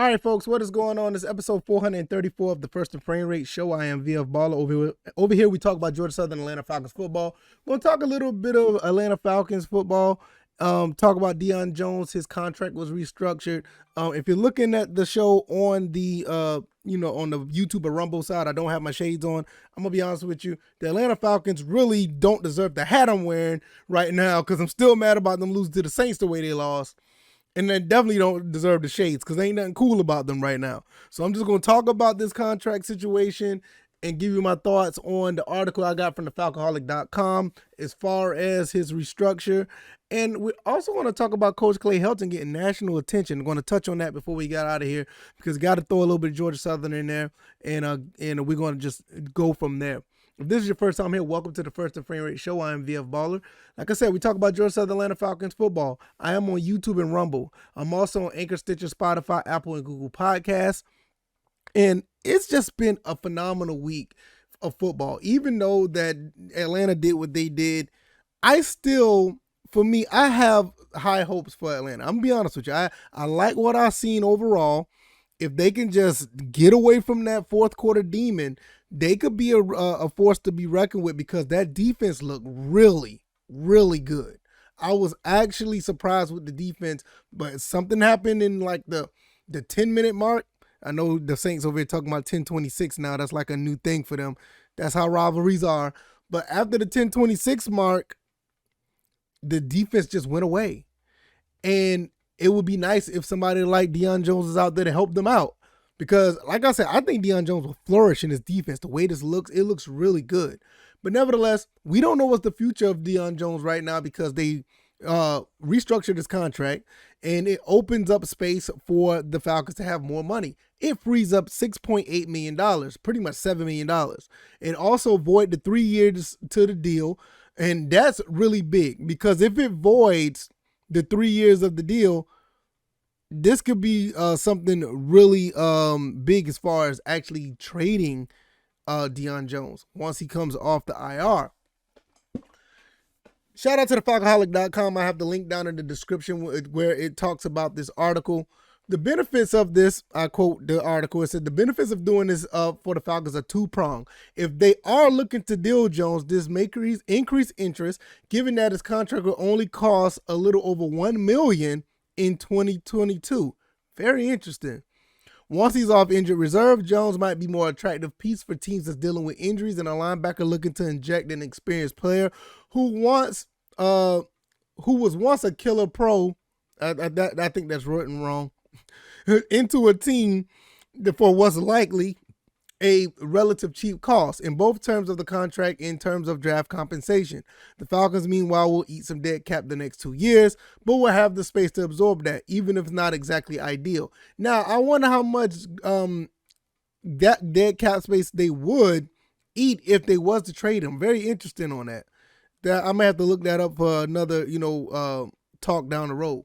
All right, folks, what is going on? This is episode 434 of the First and Frame Rate Show. I am VF Baller. Over here, we talk about Georgia Southern Atlanta Falcons football. We're going to talk a little bit of Atlanta Falcons football. Talk about Deion Jones. His contract was restructured. If you're looking at the show on the, on the YouTube or Rumble side, I don't have my shades on. I'm going to be honest with you. The Atlanta Falcons really don't deserve the hat I'm wearing right now because I'm still mad about them losing to the Saints the way they lost. And they definitely don't deserve the shades because ain't nothing cool about them right now. So I'm just going to talk about this contract situation and give you my thoughts on the article I got from the Falcoholic.com as far as his restructure. And we also want to talk about Coach Clay Helton getting national attention. I'm going to touch on that before we got out of here because got to throw a little bit of Georgia Southern in there, and we're going to just go from there. If this is your first time here, welcome to the First and Frame Rate Show. I am VF Baller. Like I said, we talk about Georgia Southern Atlanta Falcons football. I am on YouTube and Rumble. I'm also on Anchor, Stitcher, Spotify, Apple, and Google Podcasts. And it's just been a phenomenal week of football. Even though that Atlanta did what they did, I have high hopes for Atlanta. I'm going to be honest with you. I like what I've seen overall. If they can just get away from that fourth quarter demon, they could be a force to be reckoned with because that defense looked really, really good. I was actually surprised with the defense, but something happened in like the 10-minute mark. I know the Saints over here talking about 10:26 now. That's like a new thing for them. That's how rivalries are. But after the 10:26 mark, the defense just went away. And it would be nice if somebody like Deion Jones is out there to help them out. Because, like I said, I think Deion Jones will flourish in his defense. The way this looks, it looks really good. But nevertheless, we don't know what's the future of Deion Jones right now because they restructured his contract, and it opens up space for the Falcons to have more money. It frees up $6.8 million, pretty much $7 million. It also void the 3 years to the deal, and that's really big because if it voids the 3 years of the deal, this could be something really big as far as actually trading Deion Jones once he comes off the IR. Shout out to the Falcoholic.com. I have the link down in the description where it talks about this article. The benefits of this, I quote the article, it said the benefits of doing this for the Falcons are two-pronged. If they are looking to deal Jones, this may increase interest, given that his contract will only cost a little over $1 million in 2022. Very interesting. Once he's off injured reserve, Jones might be more attractive piece for teams that's dealing with injuries and a linebacker looking to inject an experienced player who was once a killer pro. I think that's written wrong. Into a team for what's likely a relative cheap cost in both terms of the contract in terms of draft compensation. The Falcons, meanwhile, will eat some dead cap the next 2 years, but will have the space to absorb that, even if it's not exactly ideal. Now, I wonder how much that dead cap space they would eat if they was to trade him. Very interesting on that. I'm going to have to look that up for another, talk down the road.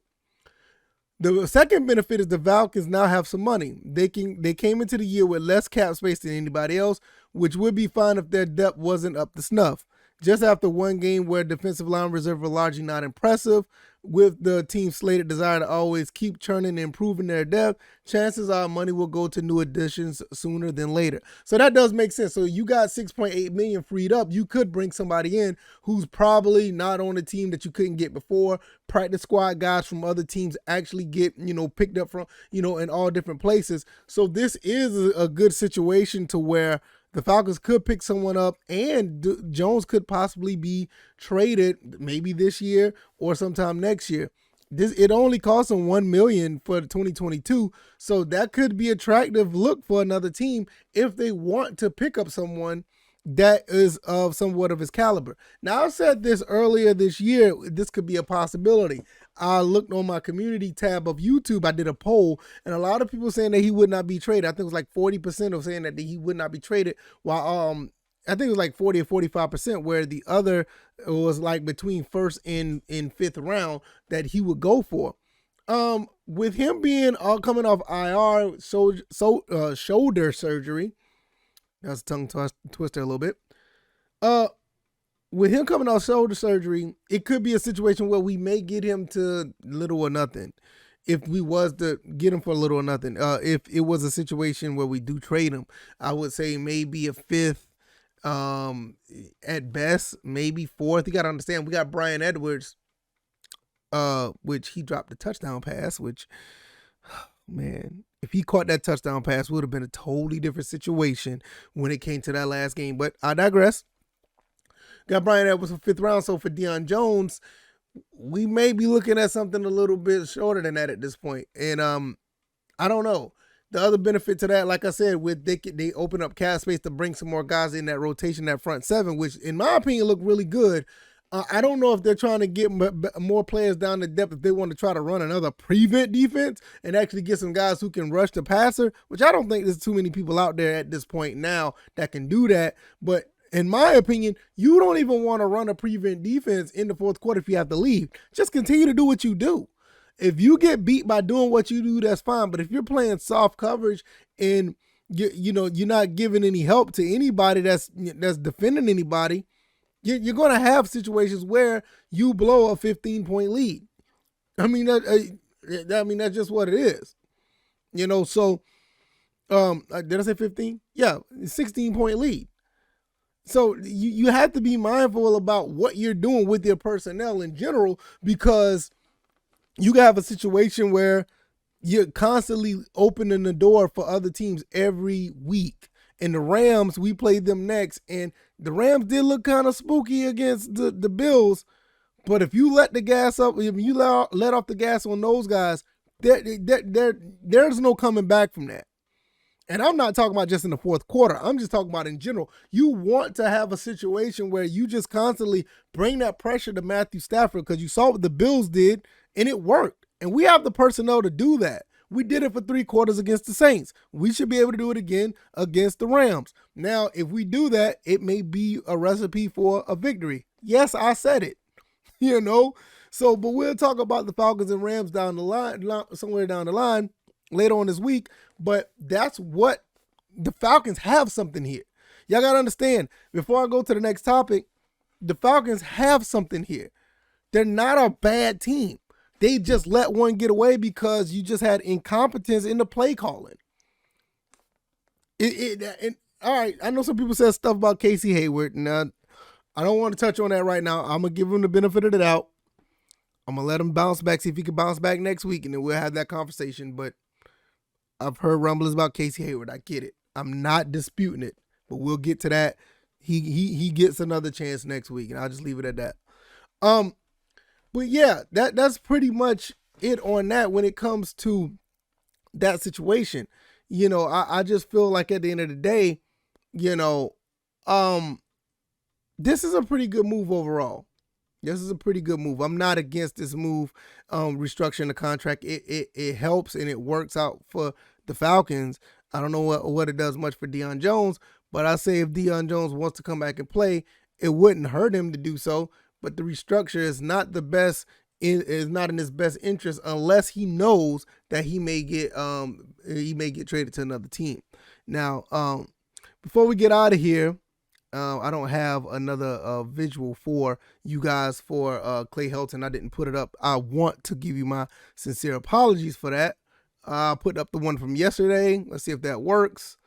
The second benefit is the Falcons now have some money. They came into the year with less cap space than anybody else, which would be fine if their depth wasn't up to snuff. Just after one game where defensive line reserve were largely not impressive, with the team's slated desire to always keep churning and improving their depth, chances are money will go to new additions sooner than later. So that does make sense. So you got $6.8 million freed up. You could bring somebody in who's probably not on a team that you couldn't get before. Practice squad guys from other teams actually get, picked up from, in all different places. So this is a good situation to where the Falcons could pick someone up and Jones could possibly be traded maybe this year or sometime next year. It only costs them $1 million for 2022, so that could be attractive look for another team if they want to pick up someone that is of somewhat of his caliber. Now, I said this earlier this year, this could be a possibility. I looked on my community tab of YouTube. I did a poll, and a lot of people saying that he would not be traded. I think it was like 40% of saying that he would not be traded, while I think it was like 40 or 45%, where the other was like between first and fifth round that he would go for. With him being coming off IR, shoulder surgery, that's a tongue twister a little bit. With him coming off shoulder surgery, it could be a situation where we may get him to little or nothing. if we was to get him for little or nothing. If it was a situation where we do trade him, I would say maybe a fifth, at best, maybe fourth. You got to understand, we got Brian Edwards, which he dropped a touchdown pass, which, man, if he caught that touchdown pass, would have been a totally different situation when it came to that last game. But I digress. Got Brian Edwards for fifth round. So for Deion Jones, we may be looking at something a little bit shorter than that at this point. And I don't know. The other benefit to that, like I said, with they open up cap space to bring some more guys in that rotation, that front seven, which in my opinion look really good. I don't know if they're trying to get more players down the depth, if they want to try to run another prevent defense and actually get some guys who can rush the passer, which I don't think there's too many people out there at this point now that can do that. But in my opinion, you don't even want to run a prevent defense in the fourth quarter if you have to leave. Just continue to do what you do. If you get beat by doing what you do, that's fine. But if you're playing soft coverage and you're not giving any help to anybody that's defending anybody, you're going to have situations where you blow a 15-point lead. I mean, that's just what it is. So did I say 15? Yeah, 16-point lead. So you have to be mindful about what you're doing with your personnel in general, because you have a situation where you're constantly opening the door for other teams every week. And the Rams, we played them next, and the Rams did look kind of spooky against the Bills. But if you let the gas up, if you let off the gas on those guys, there's no coming back from that. And I'm not talking about just in the fourth quarter. I'm just talking about in general. You want to have a situation where you just constantly bring that pressure to Matthew Stafford, because you saw what the Bills did, and it worked. And we have the personnel to do that. We did it for 3 quarters against the Saints. We should be able to do it again against the Rams. Now, if we do that, it may be a recipe for a victory. Yes, I said it. So, but we'll talk about the Falcons and Rams down the line, somewhere down the line later on this week. But that's what the Falcons have something here. Y'all got to understand, before I go to the next topic, the Falcons have something here. They're not a bad team. They just let one get away because you just had incompetence in the play calling. All right, I know some people said stuff about Casey Hayward, and I don't want to touch on that right now. I'm going to give him the benefit of the doubt. I'm going to let him bounce back, see if he can bounce back next week, and then we'll have that conversation. But I've heard rumblings about Casey Hayward. I get it. I'm not disputing it, but we'll get to that. He gets another chance next week, and I'll just leave it at that. But yeah, that's pretty much it on that when it comes to that situation. I just feel like at the end of the day, this is a pretty good move overall. This is a pretty good move. I'm not against this move, restructuring the contract. It helps and it works out for the Falcons. I don't know what it does much for Deion Jones, but I say if Deion Jones wants to come back and play, it wouldn't hurt him to do so. But the restructure is not the best. Is not in his best interest unless he knows that he may get traded to another team. Now, before we get out of here, I don't have another visual for you guys for Clay Helton. I didn't put it up. I want to give you my sincere apologies for that. I put up the one from yesterday. Let's see if that works.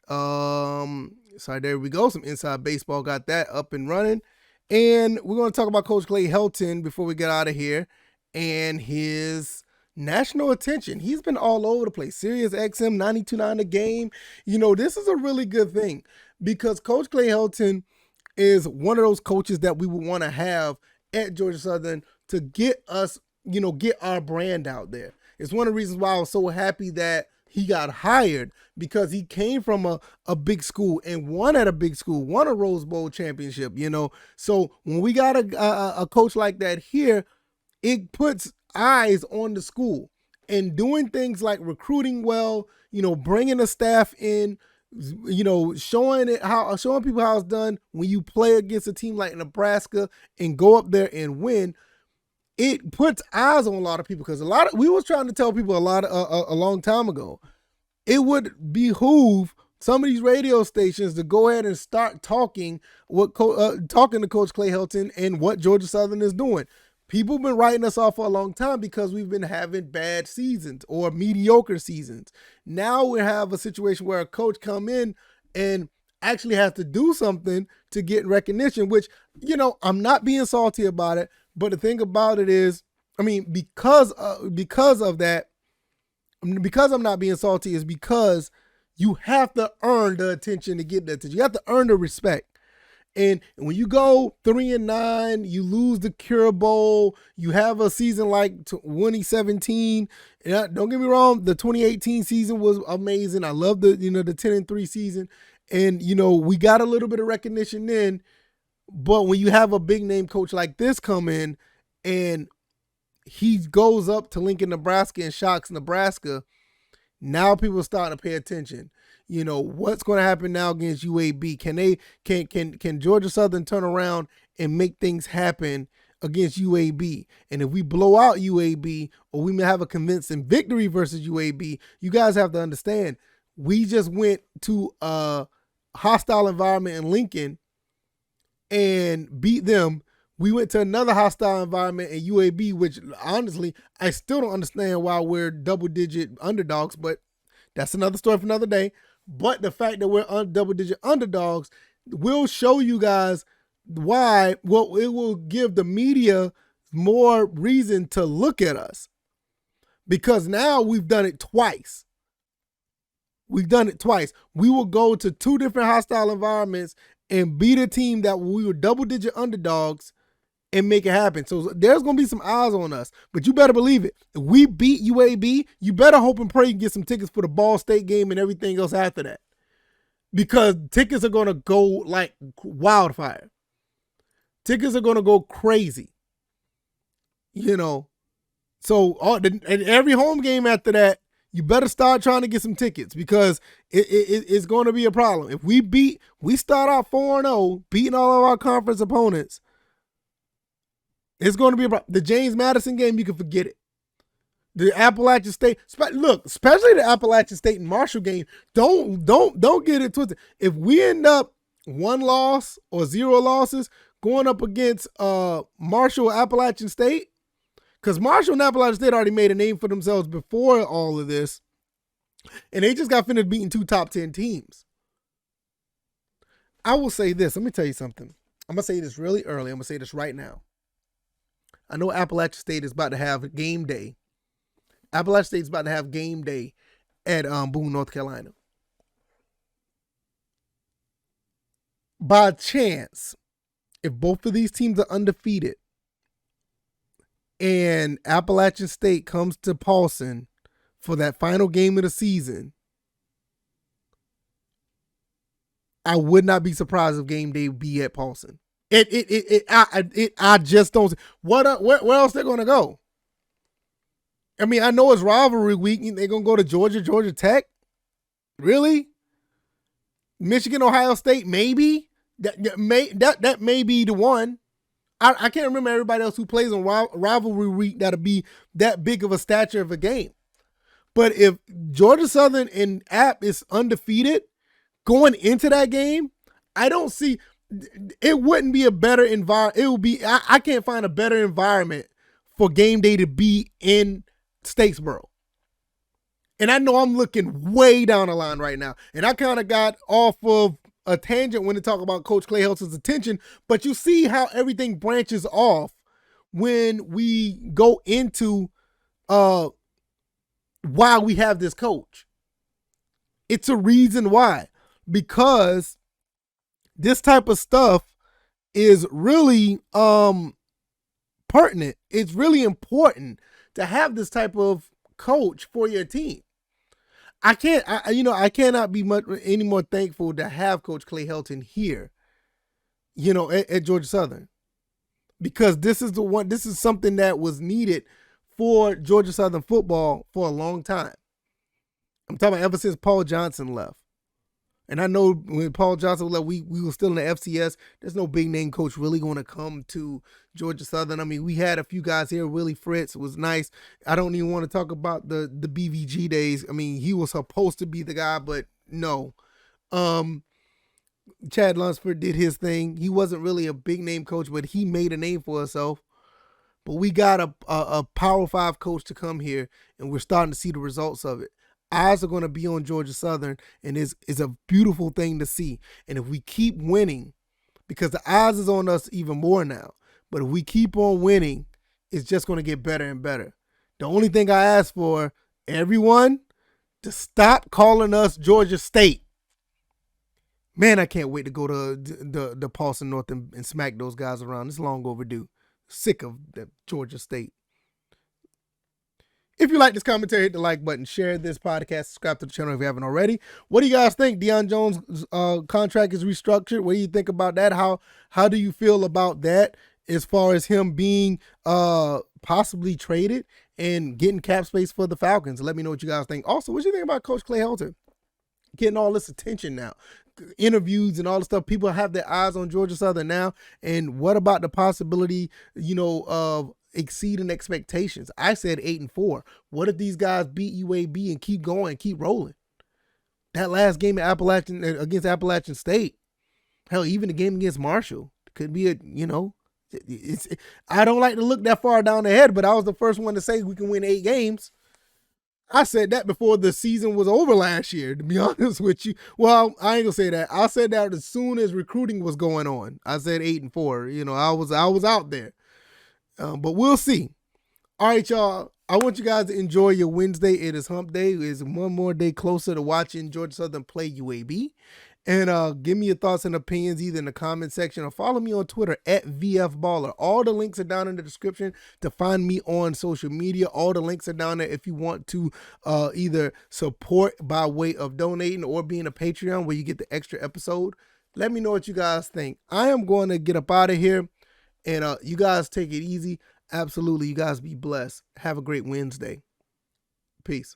So there we go. Some inside baseball, got that up and running. And we're going to talk about Coach Clay Helton before we get out of here and his national attention. He's been all over the place. Sirius XM, 92.9 a game. This is a really good thing because Coach Clay Helton is one of those coaches that we would want to have at Georgia Southern to get us, get our brand out there. It's one of the reasons why I was so happy that he got hired, because he came from a big school and won at a big school, won a Rose Bowl championship, So when we got a coach like that here, it puts eyes on the school and doing things like recruiting well, bringing the staff in, showing people how it's done when you play against a team like Nebraska and go up there and win. It puts eyes on a lot of people, because we was trying to tell people a long time ago, it would behoove some of these radio stations to go ahead and start talking to Coach Clay Helton and what Georgia Southern is doing. People have been writing us off for a long time because we've been having bad seasons or mediocre seasons. Now we have a situation where a coach come in and actually has to do something to get recognition, which, I'm not being salty about it. But the thing about it is, because of that, because I'm not being salty is because you have to earn the attention to get the attention. You have to earn the respect. And when you go 3-9, you lose the Cure Bowl. You have a season like 2017. Don't get me wrong, the 2018 season was amazing. I love the 10-3 season, and we got a little bit of recognition then. But when you have a big name coach like this come in, and he goes up to Lincoln, Nebraska, and shocks Nebraska, now people are starting to pay attention. What's going to happen now against UAB? Can Georgia Southern turn around and make things happen against UAB? And if we blow out UAB, or we may have a convincing victory versus UAB, you guys have to understand, we just went to a hostile environment in Lincoln and beat them. We went to another hostile environment in UAB, which honestly, I still don't understand why we're double-digit underdogs, but that's another story for another day. But the fact that we're double-digit underdogs will show you guys why. Well, it will give the media more reason to look at us, because now we've done it twice. We will go to two different hostile environments and beat a team that we were double-digit underdogs and make it happen. So there's going to be some eyes on us, but you better believe it. If we beat UAB, you better hope and pray you get some tickets for the Ball State game and everything else after that, because tickets are going to go like wildfire. Tickets are going to go crazy. So and every home game after that, you better start trying to get some tickets, because it's going to be a problem. If we start out 4-0, beating all of our conference opponents, it's going to be a problem. The James Madison game, you can forget it. The Appalachian State, especially the Appalachian State and Marshall game, don't get it twisted. If we end up 1 loss or 0 losses going up against Marshall Appalachian State, because Marshall and Appalachian State already made a name for themselves before all of this, and they just got finished beating 2 top 10 teams. I will say this. Let me tell you something. I'm going to say this really early. I'm going to say this right now. I know Appalachian State is about to have game day. Appalachian State is about to have game day at Boone, North Carolina. By chance, if both of these teams are undefeated and Appalachian State comes to Paulson for that final game of the season, I would not be surprised if game day would be at Paulson. I just don't. Where else they're gonna go? I know it's rivalry week. They're gonna go to Georgia Tech. Really? Michigan, Ohio State, maybe. That may be the one. I can't remember everybody else who plays on rivalry week that'll be that big of a stature of a game. But if Georgia Southern and App is undefeated going into that game, I don't see. It wouldn't be a better environment. It would be. I can't find a better environment for game day to be in Statesboro. And I know I'm looking way down the line right now. And I kind of got off of a tangent when they talk about Coach Clay Helton's attention. But you see how everything branches off when we go into why we have this coach. It's a reason why. Because this type of stuff is really pertinent. It's really important to have this type of coach for your team. I cannot be much any more thankful to have Coach Clay Helton here, at Georgia Southern, because this is something that was needed for Georgia Southern football for a long time. I'm talking about ever since Paul Johnson left. And I know when Paul Johnson left, we were still in the FCS. There's no big name coach really going to come to Georgia Southern. We had a few guys here. Willie Fritz was nice. I don't even want to talk about the BVG days. He was supposed to be the guy, but no. Chad Lunsford did his thing. He wasn't really a big name coach, but he made a name for himself. But we got a Power 5 coach to come here, and we're starting to see the results of it. Eyes are going to be on Georgia Southern, and it's a beautiful thing to see. And if we keep winning, because the eyes is on us even more now, but if we keep on winning, it's just going to get better and better. The only thing I ask for, everyone, to stop calling us Georgia State. Man, I can't wait to go to the Paulson North and smack those guys around. It's long overdue. Sick of the Georgia State. If you like this commentary, hit the like button, share this podcast, subscribe to the channel if you haven't already. What do you guys think? Deion Jones' contract is restructured. What do you think about that? How do you feel about that as far as him being possibly traded and getting cap space for the Falcons? Let me know what you guys think. Also, what do you think about Coach Clay Helton getting all this attention now? Interviews and all the stuff. People have their eyes on Georgia Southern now. And what about the possibility, of exceeding expectations? I said 8-4. What if these guys beat UAB and keep going, keep rolling? That last game against Appalachian State, hell, even the game against Marshall could be I don't like to look that far down the head, but I was the first one to say we can win 8 games. I said that before the season was over last year, to be honest with you. Well, I ain't gonna say that. I said that as soon as recruiting was going on. I said 8-4. I was out there. But we'll see. All right, y'all. I want you guys to enjoy your Wednesday. It is hump day. It's one more day closer to watching Georgia Southern play UAB. And give me your thoughts and opinions either in the comment section or follow me on Twitter at VFBaller. All the links are down in the description to find me on social media. All the links are down there if you want to either support by way of donating or being a Patreon where you get the extra episode. Let me know what you guys think. I am going to get up out of here, and you guys take it easy. Absolutely. You guys be blessed. Have a great Wednesday. Peace.